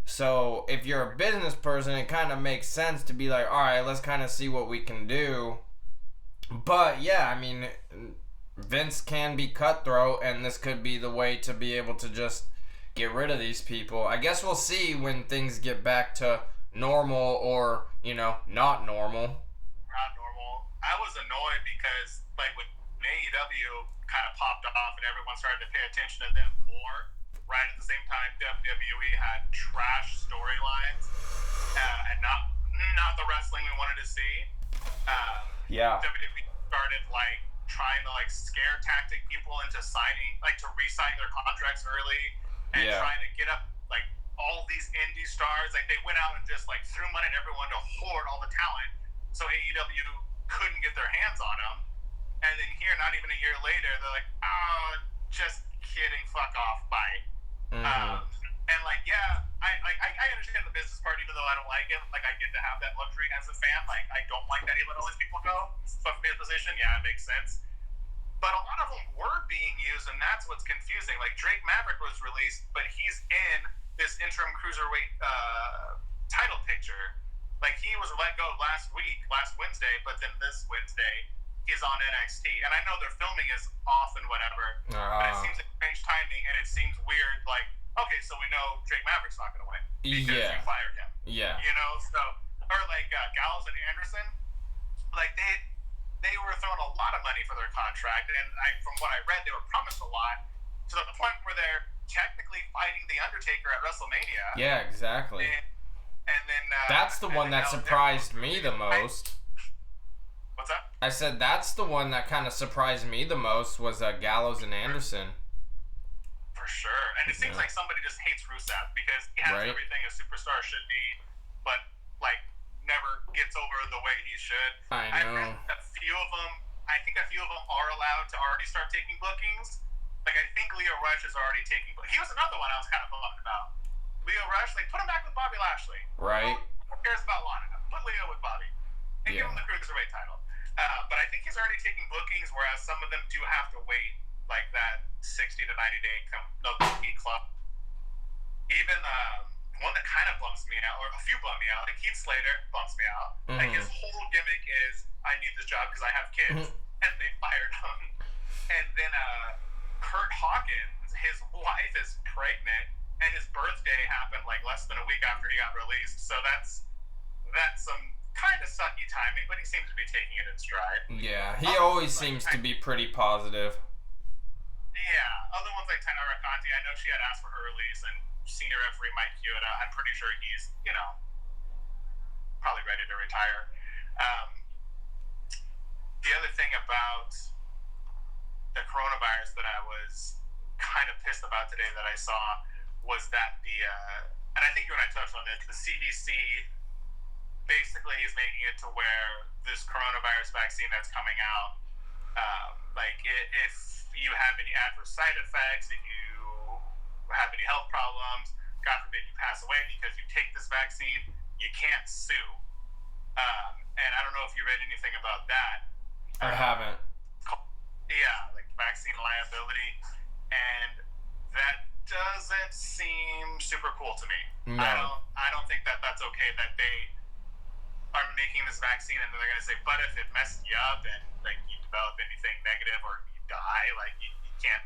So if you're a business person, it kind of makes sense to be like, all right, let's kind of see what we can do. But yeah, I mean, Vince can be cutthroat, and this could be the way to be able to just get rid of these people. I guess we'll see when things get back to normal or, not normal.
Not normal. I was annoyed because, like, when AEW kind of popped off and everyone started to pay attention to them more, right at the same time WWE had trash storylines and not the wrestling we wanted to see. WWE started, like, trying to, like, scare tactic people into signing, like, to re-sign their contracts early and trying to get up, like, all these indie stars. Like, they went out and just, like, threw money at everyone to hoard all the talent so AEW couldn't get their hands on them. And then here, not even a year later, they're like, oh, just kidding, fuck off, bye. And, like, yeah, I understand the business part, even though I don't like it. Like, I get to have that luxury as a fan. Like, I don't like that he let all these people go. But from his position, yeah, it makes sense. But a lot of them were being used, and that's what's confusing. Like, Drake Maverick was released, but he's in this interim cruiserweight title picture. Like, he was let go last Wednesday, but then this Wednesday, he's on NXT. And I know their filming is off and whatever, but it seems like strange timing, and it seems weird. Like, okay, so we know Drake Maverick's not going to win because you fired him.
Yeah.
So, or like Gallows and Anderson, like, they were throwing a lot of money for their contract, and from what I read, they were promised a lot to the point where they're technically fighting The Undertaker at WrestleMania.
Yeah, exactly.
And then
that's the one that surprised me the most.
What's that?
I said that's the one that kind of surprised me the most was Gallows and Anderson.
For sure. And it seems like somebody just hates Rusev because he has everything a superstar should be, but, like, never gets over the way he should.
I know.
I think a few of them are allowed to already start taking bookings. Like, I think Leo Rush is already taking bookings. He was another one I was kind of bummed about. Leo Rush, like, put him back with Bobby Lashley.
Right.
Who cares about Lana? Put Leo with Bobby. And give him the Cruiserweight title. But I think he's already taking bookings, whereas some of them do have to wait, like, that 60 to 90 day booking club. Even one that kind of bumps me out, or a few bum me out, like Heath Slater bumps me out. Like, his whole gimmick is, I need this job because I have kids, and they fired him. And then Kurt Hawkins, his wife is pregnant, and his birthday happened, like, less than a week after he got released. So that's some kind of sucky timing, but he seems to be taking it in stride.
Yeah, he always seems to be pretty positive.
Yeah, other ones like Tainara Conti, I know she had asked for her release, and senior referee Mike Chioda, I'm pretty sure he's, probably ready to retire. The other thing about the coronavirus that I was kind of pissed about today that I saw was that and I think you and I touched on this, the CDC basically is making it to where this coronavirus vaccine that's coming out, if you have any adverse side effects, if you have any health problems, God forbid you pass away because you take this vaccine, you can't sue. And I don't know if you read anything about that.
I haven't.
Yeah, like vaccine liability, and that doesn't seem super cool to me.
No.
I don't think that that's okay that they are making this vaccine and then they're going to say, but if it messed you up and, like, you develop anything negative or you die, like, you can't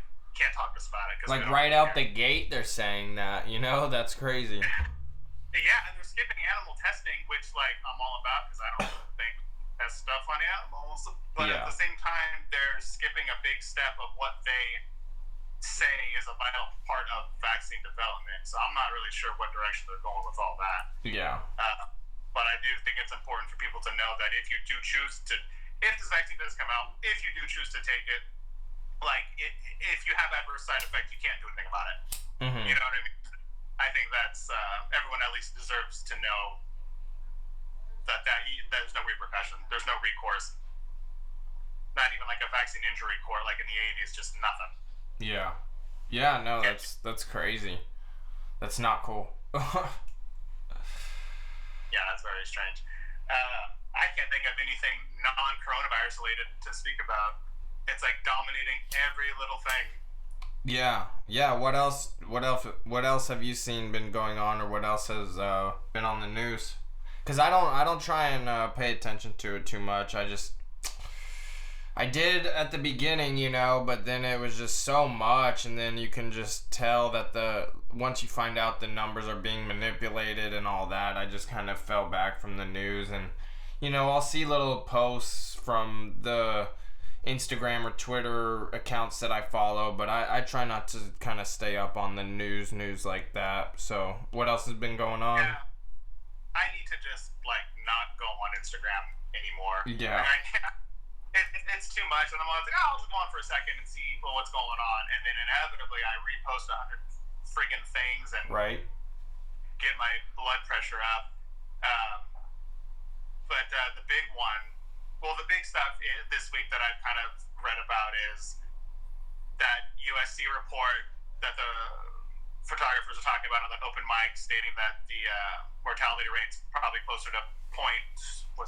talk to us about it.
Like, right out the gate, they're saying that, that's crazy.
Yeah, and they're skipping animal testing, which, like, I'm all about because I don't think test stuff on animals. But at the same time, they're skipping a big step of what they say is a vital part of vaccine development. So I'm not really sure what direction they're going with all that.
Yeah.
But I do think it's important for people to know that if you do choose to, if this vaccine does come out, if you do choose to take it, like, if you have adverse side effects, you can't do anything about it. You know what I mean? I think that's, everyone at least deserves to know that there's no repercussion. There's no recourse. Not even like a vaccine injury court like in the 80s, just nothing.
Yeah. Yeah, no, that's crazy. That's not cool.
Yeah, that's very strange. I can't think of anything non-coronavirus related to speak about. It's like dominating every little thing.
Yeah. What else have you seen been going on, or what else has been on the news? Because I don't try and pay attention to it too much. I did at the beginning, but then it was just so much, and then you can just tell that once you find out the numbers are being manipulated and all that, I just kind of fell back from the news, and I'll see little posts from the Instagram or Twitter accounts that I follow, but I try not to kind of stay up on the news like that. So, what else has been going on?
Yeah. I need to just not go on Instagram anymore.
Yeah.
It's too much, and I'm always like, I'll just go on for a second and see what's going on, and then inevitably I repost 100 friggin' things and
right.
Get my blood pressure up. But the big one, the big stuff this week that I've kind of read about is that USC report that the photographers are talking about on the open mic, stating that the mortality rate's probably closer to 0.1, 0.3.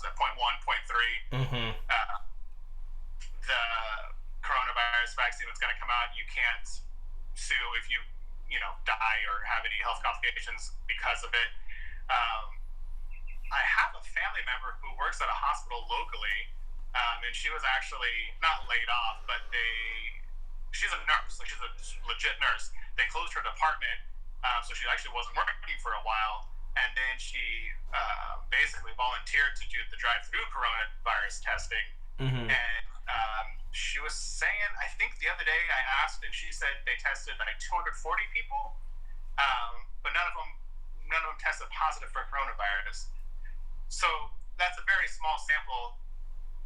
Mm-hmm.
The coronavirus vaccine that's going to come out, you can't sue if you die or have any health complications because of it. I have a family member who works at a hospital locally, and she was actually not laid off, but she's a nurse, she's a legit nurse. They closed her department, so she actually wasn't working for a while, and then she basically volunteered to do the drive-through coronavirus testing.
Mm-hmm.
And she was saying, I think the other day I asked, and she said they tested 240 people, but none of them tested positive for coronavirus. So that's a very small sample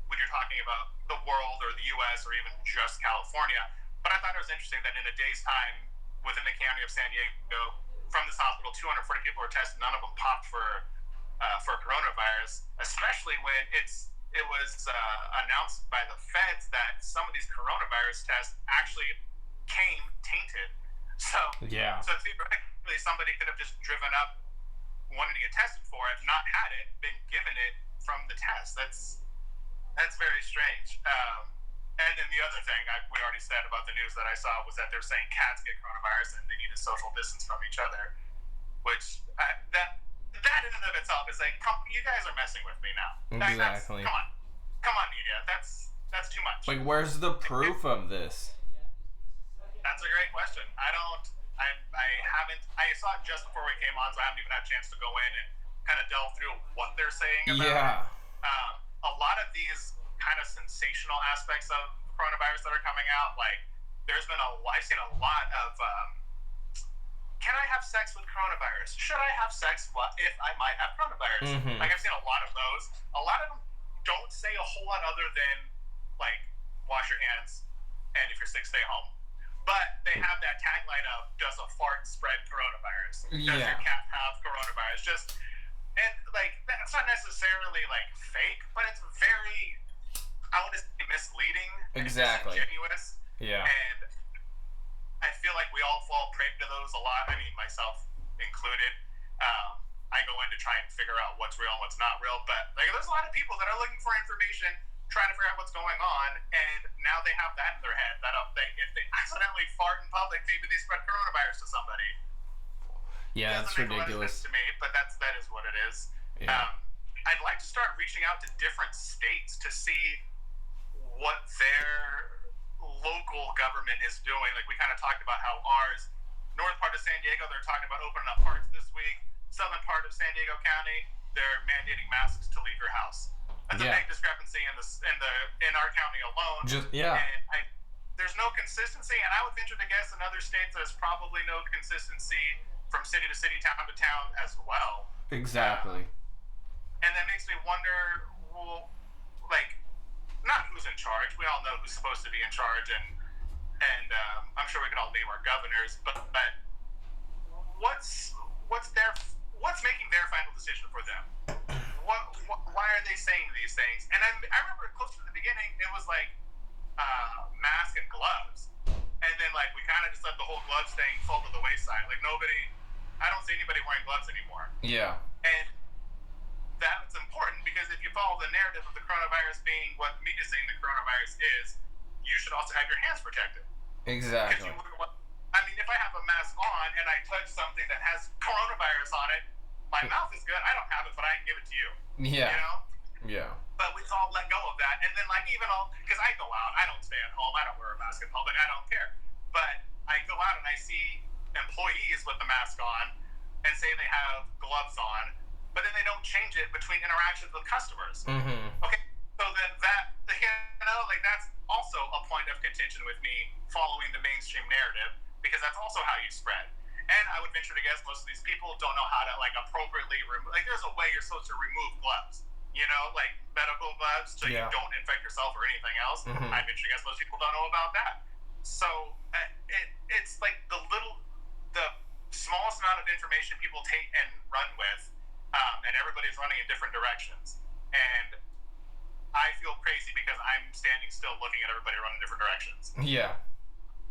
when you're talking about the world or the U.S. or even just California. But I thought it was interesting that in a day's time, within the county of San Diego, from this hospital, 240 people were tested. None of them popped for coronavirus, especially when it was announced by the feds that some of these coronavirus tests actually came tainted. So theoretically, somebody could have just driven up, wanted to get tested for it, not had it, been given it from the test. That's very strange. And then the other thing we already said about the news that I saw was that they're saying cats get coronavirus and they need to social distance from each other, which that in and of itself is like, you guys are messing with me now.
Exactly.
Come on, media. That's too much.
Like, where's the proof of this?
That's a great question. I haven't. I saw it just before we came on, so I haven't even had a chance to go in and kind of delve through what they're saying about it. A lot of these kind of sensational aspects of coronavirus that are coming out, I've seen a lot of, can I have sex with coronavirus? Should I have sex if I might have coronavirus?
Mm-hmm.
I've seen a lot of those. A lot of them don't say a whole lot other than, wash your hands, and if you're sick, stay home. But they have that tagline of, does a fart spread coronavirus? Does your cat have coronavirus? That's not necessarily, fake, but it's very, I want to say, misleading.
Exactly.
And disingenuous.
Yeah.
And I feel like we all fall prey to those a lot. I mean, myself included. I go in to try and figure out what's real and what's not real. But there's a lot of people that are looking for information, trying to figure out what's going on, and now they have that in their head that if they accidentally fart in public, maybe they spread coronavirus to somebody.
Yeah, it's ridiculous
to me, but that is what it is.
Yeah.
I'd like to start reaching out to different states to see what their local government is doing. We kind of talked about how ours, north part of San Diego, they're talking about opening up parks this week. Southern part of San Diego County, they're mandating masks to leave your house. That's a big discrepancy in our county alone. And there's no consistency, and I would venture to guess in other states there's probably no consistency from city to city, town to town as well.
Exactly.
And that makes me wonder, not who's in charge. We all know who's supposed to be in charge, and I'm sure we can all name our governors. But what's making their final decision for them? Why are they saying these things? And I remember close to the beginning, it was mask and gloves, and then we kind of just let the whole gloves thing fall to the wayside. I don't see anybody wearing gloves anymore.
Yeah.
And that's important because if you follow the narrative of the coronavirus being what the media is saying the coronavirus is, you should also have your hands protected.
Exactly.
If I have a mask on and I touch something that has coronavirus on it, my mouth is good. I don't have it, but I can give it to you.
Yeah.
You know?
Yeah.
but we've all let go of that. And then, like, even all, because I go out, I don't stay at home, I don't wear a mask in public, I don't care. But I go out and I see employees with the mask on and say they have gloves on, but then they don't change it between interactions with customers.
Mm-hmm.
Okay, so then that, like, that's also a point of contention with me following the mainstream narrative, because that's also how you spread. And I would venture to guess most of these people don't know how to, like, appropriately remove, like, there's a way you're supposed to remove gloves, like medical gloves, so you don't infect yourself or anything else.
Mm-hmm.
I venture to guess most people don't know about that. So it's like the smallest amount of information people take and run with, and everybody's running in different directions. And I feel crazy because I'm standing still looking at everybody running different directions.
Yeah.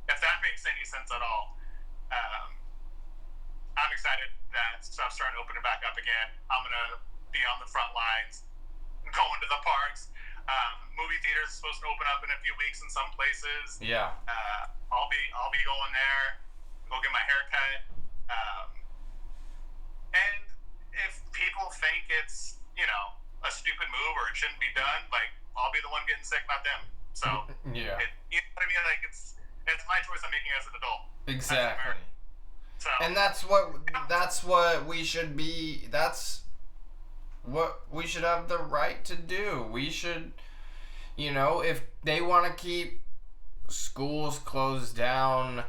If that makes any sense at all. I'm excited that stuff's starting to open it back up again. I'm going to be on the front lines, going to the parks. Movie theaters are supposed to open up in a few weeks in some places.
Yeah.
I'll be going there, go get my hair cut. And if people think it's, a stupid move or it shouldn't be done, like, I'll be the one getting sick, not them. So,
yeah.
You know what I mean? Like, it's my choice I'm making as an adult.
Exactly.
So,
and that's what we should be. That's what we should have the right to do. We should, if they want to keep schools closed down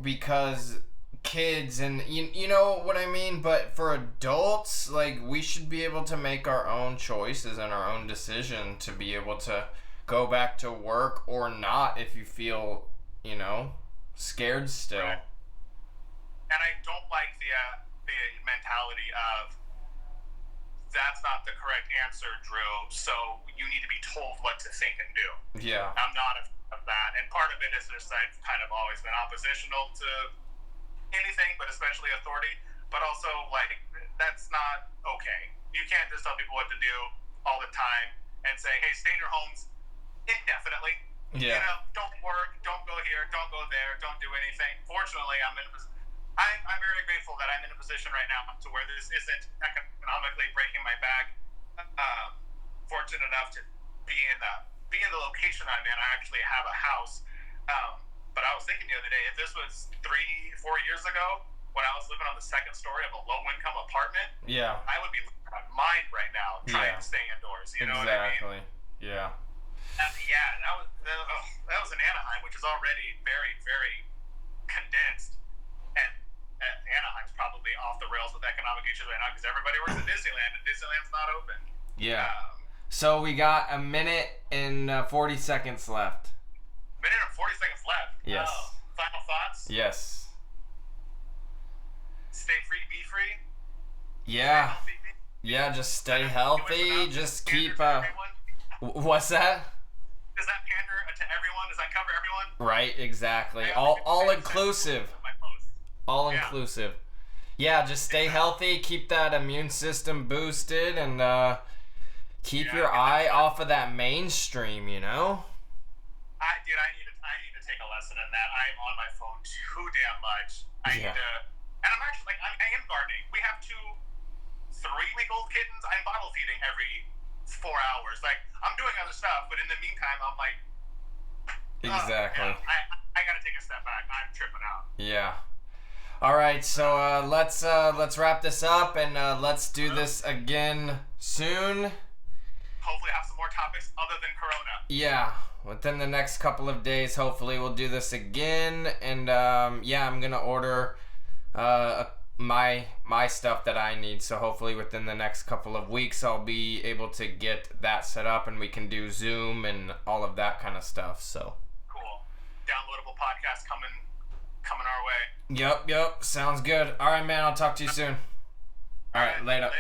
because kids and you know what I mean, but for adults, like, we should be able to make our own choices and our own decision to be able to go back to work or not if you feel, scared still.
Right. And I don't like the mentality of that's not the correct answer, Drew, so you need to be told what to think and do.
Yeah.
I'm not of that. And part of it is just I've kind of always been oppositional to anything, but especially authority. But also, like, that's not okay. You can't just tell people what to do all the time and say, hey, stay in your homes indefinitely.
Yeah.
Don't work, don't go here, don't go there, don't do anything. Fortunately, I'm very grateful that I'm in a position right now to where this isn't economically breaking my back. Fortunate enough to be in the location I'm in. I actually have a house. But I was thinking the other day, if this was 3-4 years ago, when I was living on the second story of a low-income apartment,
yeah,
I would be losing my mind right now trying to stay indoors. You know what I mean?
Yeah.
That was in Anaheim, which is already very, very condensed. And Anaheim's probably off the rails with economic issues right now because everybody works at Disneyland, and Disneyland's not open.
Yeah. So we got a minute and 40 seconds left.
Minute and 40 seconds left.
Yes.
Final thoughts?
Yes.
Stay free, be free.
Yeah. Yeah, just stay healthy. Just keep. What's that?
Does that pander to everyone? Does that cover everyone?
Right. Exactly. All inclusive. All inclusive. Yeah. Just stay healthy. Keep that immune system boosted, and keep your eye off of that mainstream.
I need to take a lesson in that. I'm on my phone too damn much. I need to, and I'm actually I am gardening. We have 2 3-week-old kittens. I'm bottle feeding every 4 hours. Like, I'm doing other stuff, but in the meantime, I'm like,
exactly.
I gotta take a step back. I'm tripping out.
Yeah. All right, so let's wrap this up and let's do this again soon.
Hopefully, have some more topics other than Corona.
Yeah. Within the next couple of days, hopefully we'll do this again, and I'm gonna order my stuff that I need. So hopefully within the next couple of weeks, I'll be able to get that set up, and we can do Zoom and all of that kind of stuff. So
cool. Downloadable podcast coming our way.
Yep. Sounds good. All right, man. I'll talk to you soon. All right, later.